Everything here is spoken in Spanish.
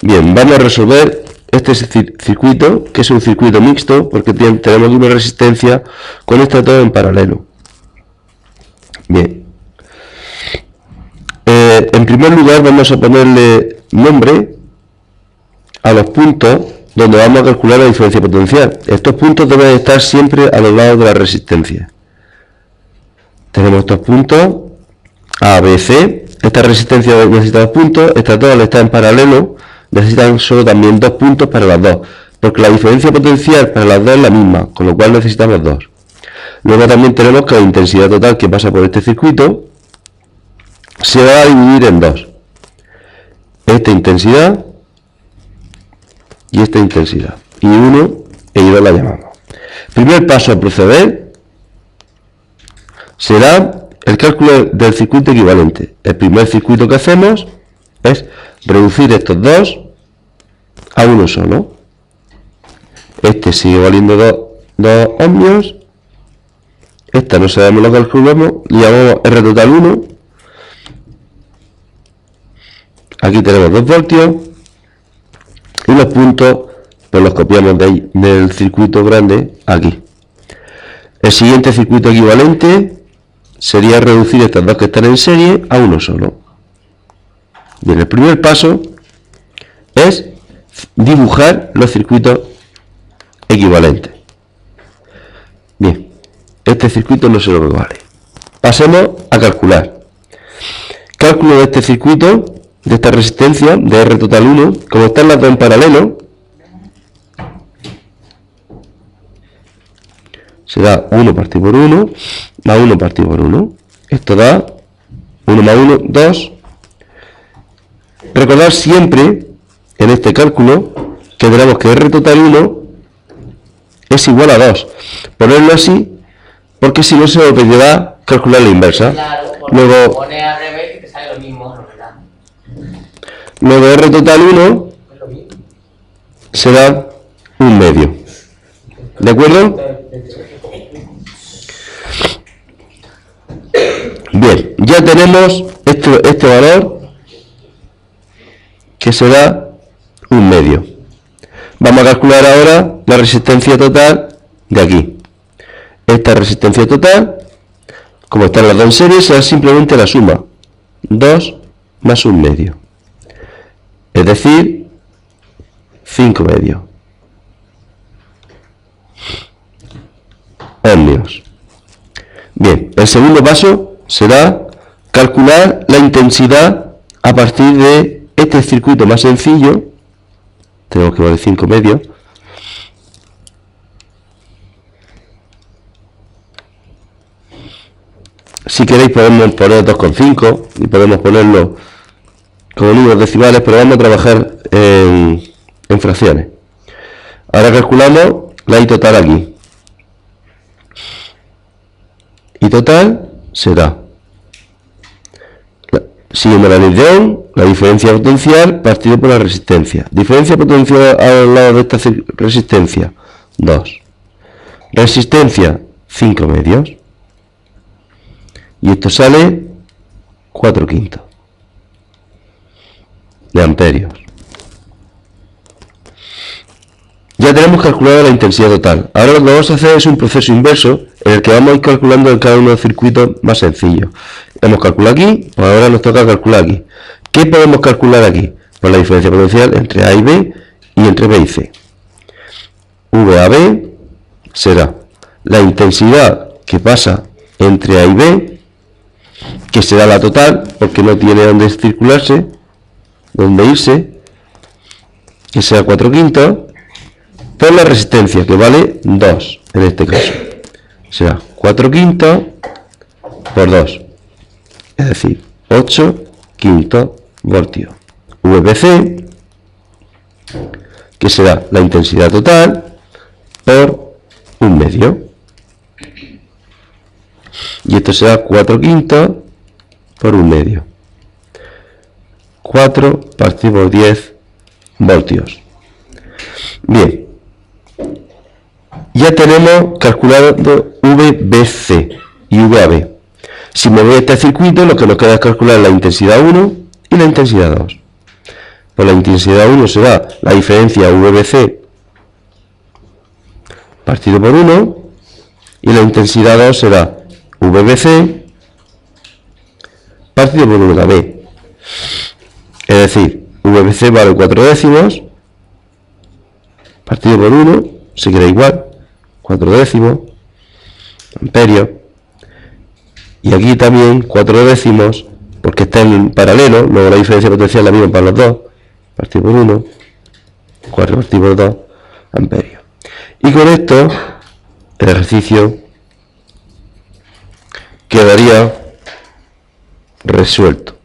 Bien, vamos a resolver este circuito, que es un circuito mixto, porque tenemos una resistencia con esta todo en paralelo. Bien. En primer lugar vamos a ponerle nombre a los puntos donde vamos a calcular la diferencia potencial. Estos puntos deben estar siempre a los lados de la resistencia. Tenemos estos puntos A, B, C. Esta resistencia necesita 2 puntos, estas dos al estar en paralelo necesitan solo también 2 puntos para las dos, porque la diferencia potencial para las dos es la misma, con lo cual necesitamos 2. Luego también tenemos que la intensidad total que pasa por este circuito se va a dividir en 2. Esta intensidad y esta intensidad. Y 1 y 2 la llamamos. Primer paso a proceder será el cálculo del circuito equivalente. El primer circuito que hacemos es reducir estos dos a uno solo. Este sigue valiendo 2 ohmios. Esta no sabemos lo que calculamos, le llamamos R total 1. Aquí tenemos 2 voltios. Y los puntos pues los copiamos del circuito grande aquí. El siguiente circuito equivalente sería reducir estas dos que están en serie a uno solo. Bien, el primer paso es dibujar los circuitos equivalentes. Bien, este circuito no sé lo que vale. Pasemos a calcular. Cálculo de este circuito, de esta resistencia, de R total 1, como están las dos en paralelo, será 1 partido por 1, más 1 partido por 1. Esto da 1 más 1, 2. Recordad siempre, en este cálculo, que tenemos que R total 1 es igual a 2. Ponerlo así, porque si no se nos pedirá calcular la inversa. Claro, porque luego pone al revés y te sale lo mismo, ¿no? ¿Verdad? Luego R total 1 será un medio. ¿De acuerdo? Bien, ya tenemos este valor que será un medio. Vamos a calcular ahora la resistencia total de aquí. Esta resistencia total, como están las dos en serie, será simplemente la suma. 2 más un medio. Es decir, 5 medios. Ohmios. Bien, el segundo paso será calcular la intensidad a partir de este circuito más sencillo. Tenemos que valer 5 medios. Si queréis podemos poner 2,5 y podemos ponerlo como números decimales, pero vamos a trabajar en fracciones. Ahora calculamos la I total aquí. I total será, siguiendo la ley de Ohm, la diferencia potencial partido por la resistencia. Diferencia potencial al lado de esta resistencia, 2. Resistencia, 5 medios. Y esto sale 4/5 de amperios. Ya tenemos calculada la intensidad total. Ahora lo que vamos a hacer es un proceso inverso en el que vamos a ir calculando en cada uno de los circuitos más sencillos. Hemos calculado aquí, pues ahora nos toca calcular aquí. ¿Qué podemos calcular aquí? Pues la diferencia potencial entre A y B y entre B y C. VAB será la intensidad que pasa entre A y B, que será la total, porque no tiene dónde circularse, dónde irse, que sea 4/5, por la resistencia, que vale 2 en este caso. Será 4/5 por 2, es decir, 8/5 voltios. VBC, que será la intensidad total por un medio. Y esto será 4/5 por un medio. 4 partido por 10 voltios. Bien. Ya tenemos calculado VBC y VAB. Si me voy a este circuito, lo que nos queda es calcular la intensidad 1 y la intensidad 2. Pues la intensidad 1 será la diferencia VBC partido por 1 y la intensidad 2 será VBC partido por 1 también. Es decir, VBC vale 4 décimos partido por 1 se queda igual, 4 décimos amperios, y aquí también 4 décimos porque está en paralelo, luego la diferencia potencial es la misma para los dos, partido por 1, 4 partido por 2 amperios. Y con esto el ejercicio quedaría resuelto.